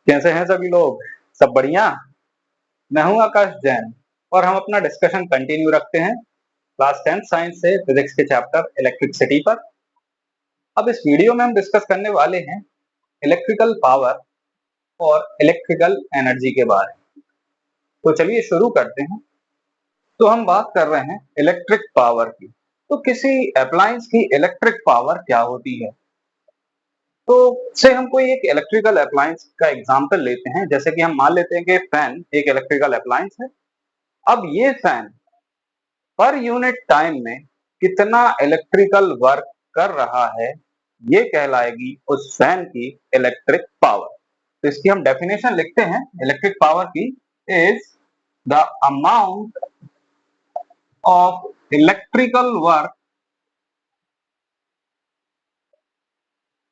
कैसे हैं सभी लोग? सब बढ़िया? मैं हूं आकाश जैन और हम अपना डिस्कशन कंटिन्यू रखते हैं क्लास 10th साइंस से फिजिक्स के चैप्टर इलेक्ट्रिसिटी पर। अब इस वीडियो में हम डिस्कस करने वाले हैं इलेक्ट्रिकल पावर और इलेक्ट्रिकल एनर्जी के बारे में। तो चलिए शुरू करते हैं। तो हम बात कर रहे हैं इलेक्ट्रिक पावर की। तो किसी अप्लायंस की इलेक्ट्रिक पावर क्या होती है? तो से हम कोई एक इलेक्ट्रिकल अप्लायंस का एग्जांपल लेते हैं, जैसे कि हम मान लेते हैं कि फैन एक इलेक्ट्रिकल अप्लायंस है। अब ये फैन पर यूनिट टाइम में कितना इलेक्ट्रिकल वर्क कर रहा है, ये कहलाएगी उस फैन की इलेक्ट्रिक पावर। तो इसकी हम डेफिनेशन लिखते हैं इलेक्ट्रिक पावर की, is the amount of electrical work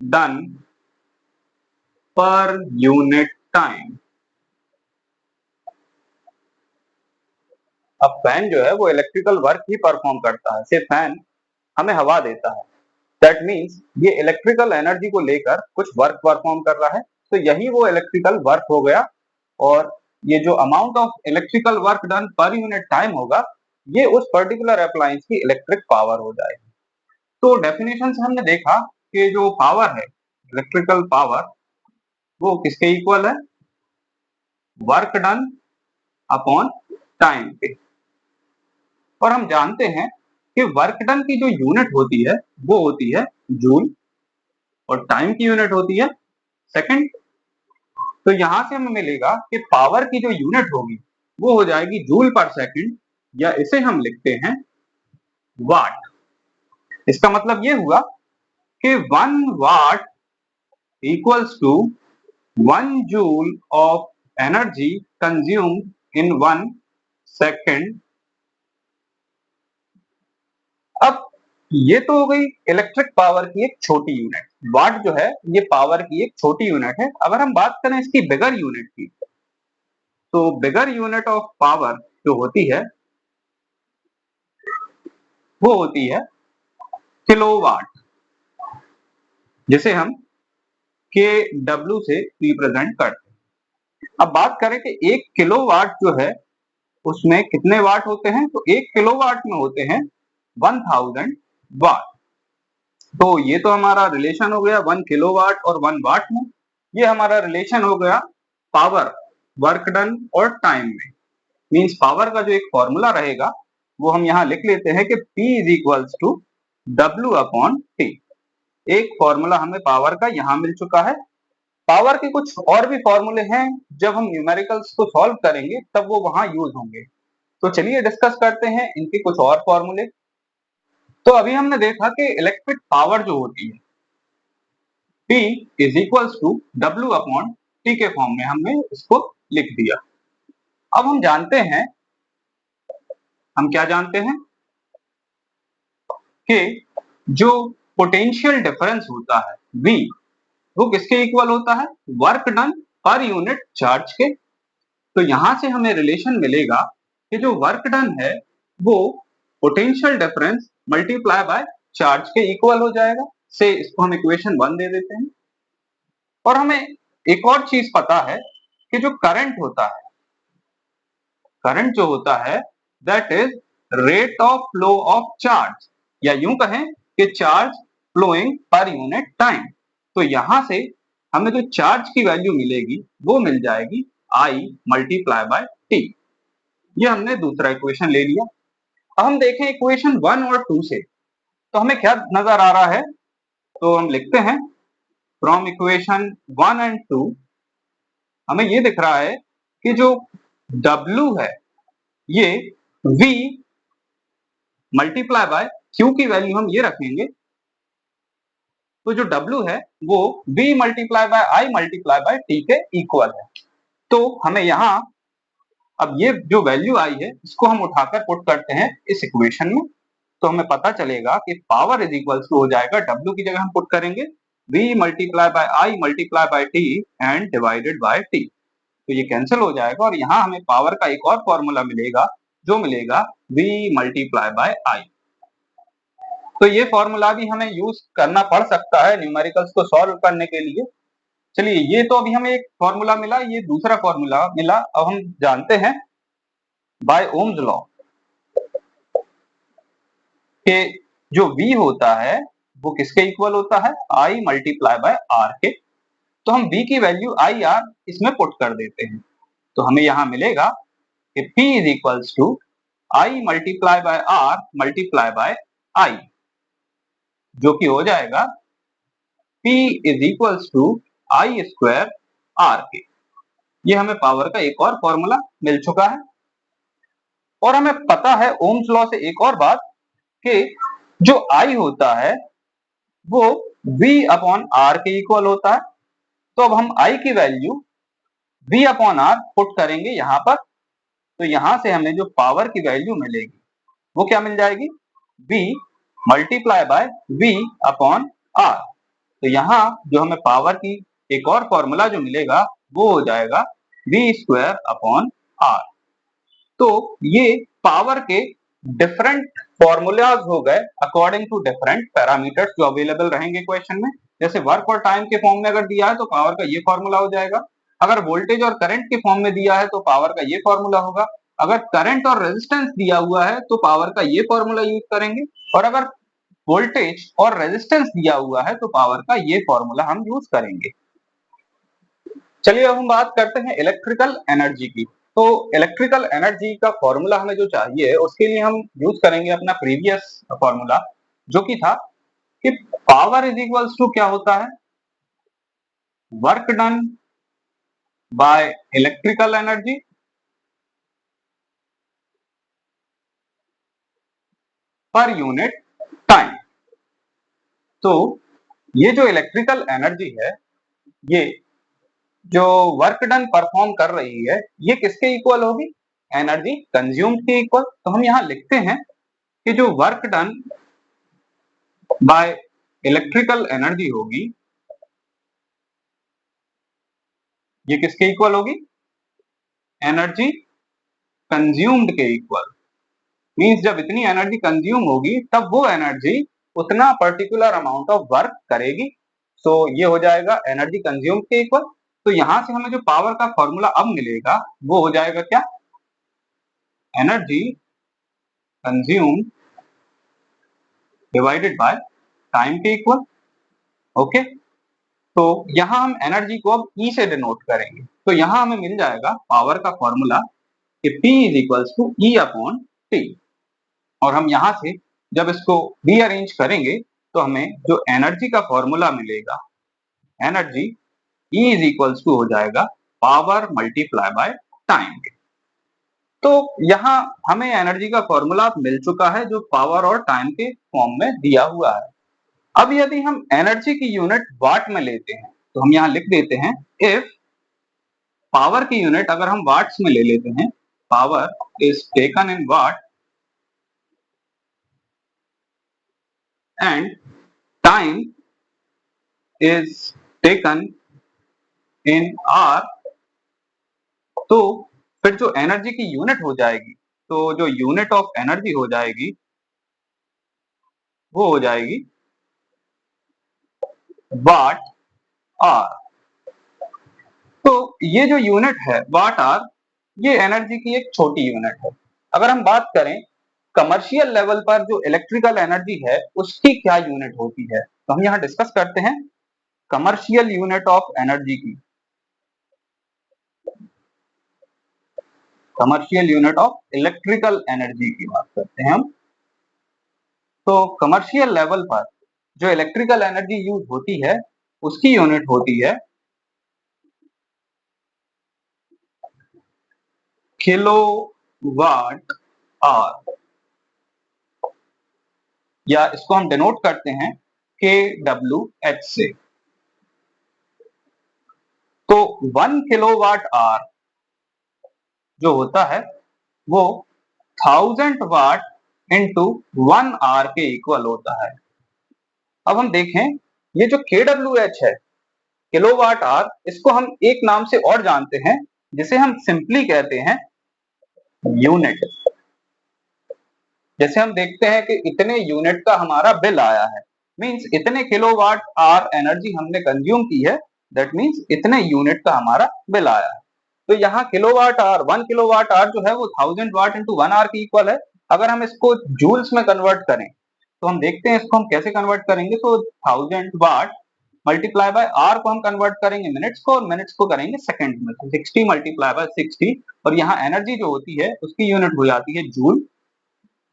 done पर यूनिट टाइम। अब फैन जो है वो इलेक्ट्रिकल वर्क ही परफॉर्म करता है। सिर्फ फैन हमें हवा देता है, दैट मीन्स ये इलेक्ट्रिकल एनर्जी को लेकर कुछ वर्क परफॉर्म कर रहा है, तो यही वो इलेक्ट्रिकल वर्क हो गया। और ये जो amount of electrical work done पर यूनिट टाइम होगा, ये उस पर्टिकुलर अप्लायंस की इलेक्ट्रिक पावर हो जाएगी। तो डेफिनेशन से हमने देखा कि जो पावर है, इलेक्ट्रिकल पावर, वो किसके इक्वल है? वर्क डन अपॉन टाइम पे। और हम जानते हैं कि वर्क डन की जो यूनिट होती है वो होती है जूल, और टाइम की यूनिट होती है सेकंड। तो यहां से हमें मिलेगा कि पावर की जो यूनिट होगी वो हो जाएगी जूल पर सेकंड, या इसे हम लिखते हैं वाट। इसका मतलब ये हुआ कि 1 watt equals to 1 joule of energy consumed in 1 second. अब ये तो हो गई इलेक्ट्रिक पावर की एक छोटी यूनिट। वाट जो है ये पावर की एक छोटी यूनिट है। अगर हम बात करें इसकी बिगर यूनिट की, तो बिगर यूनिट ऑफ पावर जो होती है वो होती है किलोवाट, जिसे हम के डब्ल्यू से रिप्रेजेंट करते हैं। अब बात करें कि 1 किलोवाट जो है उसमें कितने वाट होते हैं, तो 1 किलोवाट में होते हैं 1000 वाट। तो ये तो हमारा रिलेशन हो गया 1 किलोवाट और 1 वाट में। ये हमारा रिलेशन हो गया पावर, वर्क डन और टाइम में। मींस पावर का जो एक फॉर्मूला रहेगा वो हम यहाँ लिख लेते हैं कि P is equals to W upon T. एक फॉर्मूला हमें पावर का यहाँ मिल चुका है। पावर के कुछ और भी फॉर्मूले हैं, जब हम न्यूमेरिकल्स को सॉल्व करेंगे तब वो वहां यूज होंगे। तो चलिए डिस्कस करते हैं इनके कुछ और फॉर्मूले। तो अभी हमने देखा कि इलेक्ट्रिक पावर जो होती है P is equals to W upon T के फॉर्म में हमने इसको लिख दिया। अब हम जानते हैं, हम क्या जानते हैं कि जो पोटेंशियल डिफरेंस होता है V, वो किसके इक्वल होता है? Work done per unit charge के। तो यहां से हमें रिलेशन मिलेगा कि जो वर्क डन है वो potential difference multiply by charge के इक्वल हो जाएगा। से इसको हम इक्वेशन 1 दे देते हैं। और हमें एक और चीज पता है कि जो करंट होता है, करंट जो होता है that is rate of flow of charge, या यूं कहें कि charge flowing per unit time. तो यहां से हमें जो चार्ज की वैल्यू मिलेगी वो मिल जाएगी I मल्टीप्लाई बाय टी। ये हमने दूसरा इक्वेशन ले लिया। अब हम देखें इक्वेशन 1 और 2 से, तो हमें क्या नजर आ रहा है? तो हम लिखते हैं फ्रॉम इक्वेशन 1 एंड 2 हमें ये दिख रहा है कि जो W है ये V मल्टीप्लाई बाय Q की वैल्यू हम ये रखेंगे, तो जो W है वो V multiply by I multiply bye T के इक्वल है। तो हमें यहाँ अब ये जो वैल्यू आई है इसको हम उठाकर पुट करते हैं इस इक्वेशन में, तो हमें पता चलेगा कि पावर इज इक्वल टू हो जाएगा, W की जगह हम पुट करेंगे V multiply by I multiply bye T and divided by T। तो ये कैंसिल हो जाएगा और यहाँ हमें पावर का एक और फॉर्मूला मिलेगा, जो मिलेगा V मल्टीप्लाई बाय I। तो ये फॉर्मूला भी हमें यूज करना पड़ सकता है न्यूमेरिकल्स को सॉल्व करने के लिए। चलिए, ये तो अभी हमें एक फॉर्मूला मिला, ये दूसरा फॉर्मूला मिला। अब हम जानते हैं बाय ओम्स लॉ कि जो V होता है वो किसके इक्वल होता है, I मल्टीप्लाई बाय R के। तो हम V की वैल्यू IR इसमें पुट कर देते हैं, तो हमें यहाँ मिलेगा कि P is equals to I multiply by R multiply by I, जो कि हो जाएगा P is equals to I square R के। ये हमें पावर का एक और फॉर्मूला मिल चुका है। और हमें पता है ओम्स लॉ से एक और बात कि जो I होता है वो V अपॉन R के इक्वल होता है। तो अब हम I की value V upon R put करेंगे यहाँ पर, तो यहाँ से हमें जो पावर की वैल्यू मिलेगी वो क्या मिल जाएगी, V multiply by V upon R। तो यहाँ जो हमें पावर की एक और फॉर्मूला जो मिलेगा वो हो जाएगा V स्क्वायर अपॉन R। तो ये पावर के डिफरेंट फॉर्मूलाज हो गए अकॉर्डिंग टू डिफरेंट पैरामीटर्स जो अवेलेबल रहेंगे क्वेश्चन में। जैसे वर्क और टाइम के फॉर्म में अगर दिया है तो पावर का ये फॉर्मूला हो जाएगा, अगर वोल्टेज और करंट के फॉर्म में दिया है तो पावर का ये फॉर्मूला होगा, अगर करंट और रेजिस्टेंस दिया हुआ है तो पावर का ये फॉर्मूला यूज करेंगे, और अगर वोल्टेज और रेजिस्टेंस दिया हुआ है तो पावर का ये फॉर्मूला हम यूज करेंगे। चलिए अब हम बात करते हैं इलेक्ट्रिकल एनर्जी की। तो इलेक्ट्रिकल एनर्जी का फॉर्मूला हमें जो चाहिए उसके लिए हम यूज करेंगे अपना प्रीवियस फॉर्मूला, जो कि था कि पावर इज इक्वल्स टू क्या होता है, work done by electrical energy पर यूनिट टाइम। तो ये जो इलेक्ट्रिकल एनर्जी है, ये जो वर्क डन परफॉर्म कर रही है, ये किसके इक्वल होगी, एनर्जी कंज्यूम्ड के इक्वल। तो हम यहाँ लिखते हैं कि जो work done by electrical energy होगी ये किसके इक्वल होगी, एनर्जी कंज्यूम्ड के इक्वल। मींस जब इतनी एनर्जी कंज्यूम होगी तब वो एनर्जी उतना पर्टिकुलर अमाउंट ऑफ वर्क करेगी। तो ये हो जाएगा एनर्जी कंज्यूम्ड के इक्वल। तो यहां से हमें जो पावर का फॉर्मूला अब मिलेगा वो हो जाएगा क्या, energy consumed divided by time के इक्वल। ओके, तो यहाँ हम एनर्जी को अब ई से डिनोट करेंगे। तो यहाँ हमें मिल जाएगा पावर का फॉर्मूला कि P is equals to E upon T. और हम यहाँ से जब इसको रीअरेंज करेंगे तो हमें जो एनर्जी का फॉर्मूला मिलेगा, energy E is equals to हो जाएगा पावर मल्टीप्लाई बाय टाइम। तो यहाँ हमें एनर्जी का फॉर्मूला मिल चुका है जो पावर और टाइम के फॉर्म में दिया हुआ है। अब यदि हम एनर्जी की यूनिट वाट में लेते हैं तो हम यहाँ लिख देते हैं, इफ पावर की यूनिट अगर हम वाट्स में ले लेते हैं, power is taken in watt and time is taken in hour, तो फिर जो एनर्जी की यूनिट हो जाएगी, तो जो यूनिट ऑफ एनर्जी हो जाएगी वो हो जाएगी वाट आर। तो ये जो यूनिट है वाट आर, ये एनर्जी की एक छोटी यूनिट है। अगर हम बात करें कमर्शियल लेवल पर जो इलेक्ट्रिकल एनर्जी है उसकी क्या यूनिट होती है, तो हम यहाँ डिस्कस करते हैं कमर्शियल यूनिट ऑफ एनर्जी की। Commercial unit of electrical energy की बात करते हैं हम। तो कमर्शियल लेवल पर जो इलेक्ट्रिकल एनर्जी यूज होती है उसकी यूनिट होती है किलोवाट आवर, या इसको हम डिनोट करते हैं kWh से। तो 1 किलोवाट आवर जो होता है वो 1000 वाट इंटू 1 आवर के इक्वल होता है। अब हम देखें ये जो kWh है, किलोवाट आवर, इसको हम एक नाम से और जानते हैं जिसे हम सिंपली कहते हैं यूनिट। जैसे हम देखते हैं कि इतने यूनिट का हमारा बिल आया है, मींस इतने किलोवाट आवर एनर्जी हमने कंज्यूम की है, दैट मीन्स इतने यूनिट का हमारा बिल आया है। तो यहाँ किलोवाट आवर 1 किलोवाट आवर जो है वो 1000 वाट इंटू 1 आवर के इक्वल है। अगर हम इसको जूल्स में कन्वर्ट करें तो हम देखते हैं इसको हम कैसे कन्वर्ट करेंगे। तो 1000 वाट मल्टीप्लाई बाय आर को हम कन्वर्ट करेंगे मिनट्स को और मिनट्स को करेंगे सेकंड में। तो 60 मल्टीप्लाई बाय 60 और यहाँ एनर्जी जो होती है उसकी यूनिट हो जाती है जूल।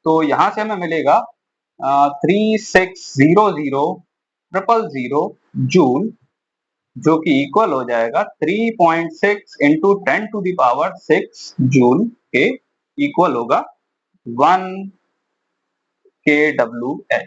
तो यहाँ से हमें मिलेगा 3600,000 जूल, जो कि इक्वल हो जाएगा 3.6 इंटू 10⁶ जूल के इक्वल होगा 1 kWh।